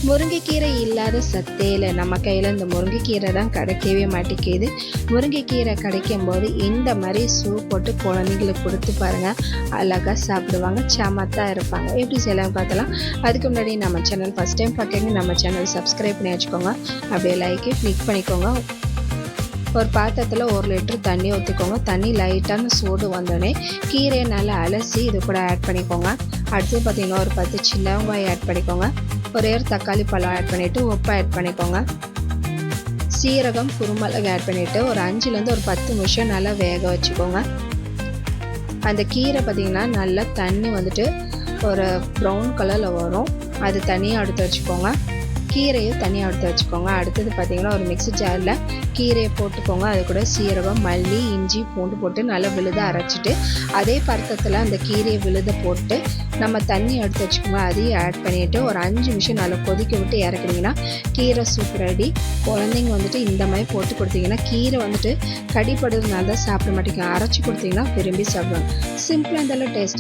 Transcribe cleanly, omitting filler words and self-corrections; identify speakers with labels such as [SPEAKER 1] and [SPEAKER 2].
[SPEAKER 1] முருங்கைக்கீரை இல்லாத சத்தே இல்லை. நம்ம கையில் இந்த முருங்கைக்கீரை தான் கிடைக்கவே மாட்டேங்குது. முருங்கைக்கீரை கிடைக்கும் போது இந்த மாதிரி சூப் போட்டு குழந்தைங்களுக்கு கொடுத்து பாருங்கள், அழகாக சாப்பிடுவாங்க, சமத்தாக இருப்பாங்க. எப்படி செய்யலாம் பார்த்தலாம். அதுக்கு முன்னாடி நம்ம சேனல் ஃபஸ்ட் டைம் பார்க்குறீங்க, நம்ம சேனல் சப்ஸ்கிரைப் பண்ணி வச்சுக்கோங்க. அப்படியே லைக்கை கிளிக் பண்ணிக்கோங்க. ஒரு பாத்திரத்தில் 1 லிட்டர் தண்ணி ஊற்றிக்கோங்க. தண்ணி லைட்டான சூடு வந்தோடனே கீரையை நல்லா அலசி இது கூட ஆட் பண்ணிக்கோங்க. அடுத்து பார்த்திங்கன்னா ஒரு 10 சின்ன வெங்காயம் ஆட் பண்ணிக்கோங்க. ஒரே ஒரு தக்காளி பழம் ஆட் பண்ணிவிட்டு உப்பு ஆட் பண்ணிக்கோங்க. சீரகம், குருமிளகு ஆட் பண்ணிவிட்டு ஒரு 5லேருந்து ஒரு 10 நிமிஷம் நல்லா வேக வச்சுக்கோங்க. அந்த கீரை பார்த்திங்கன்னா நல்லா தண்ணி வந்துட்டு ஒரு ப்ரௌன் கலரில் வரும். அது தனியாக எடுத்து வச்சுக்கோங்க. கீரையும் தனியாக எடுத்து வச்சுக்கோங்க. அடுத்தது பார்த்திங்கன்னா ஒரு மிக்ஸி ஜாரில் கீரையை போட்டுக்கோங்க. அது கூட சீரகம், மல்லி, இஞ்சி, பூண்டு போட்டு நல்லா விழுத அரைச்சிட்டு அதே பருத்தத்தில் அந்த கீரையை விழுத போட்டு நம்ம தண்ணி எடுத்து வச்சுக்கோங்க. அதையும் ஆட் பண்ணிவிட்டு ஒரு 5 நிமிஷம் நல்லா கொதிக்க விட்டு இறக்குனீங்கன்னா கீரை சூப் ரெடி. குழந்தைங்க வந்துட்டு இந்த மாதிரி போட்டு கொடுத்தீங்கன்னா கீரை வந்துட்டு கடிப்படுறதுனால தான் சாப்பிட மாட்டேங்க. அரைச்சி கொடுத்தீங்கன்னா விரும்பி சாப்பிடுவாங்க. சிம்பிளாக இருந்தாலும் டேஸ்ட்.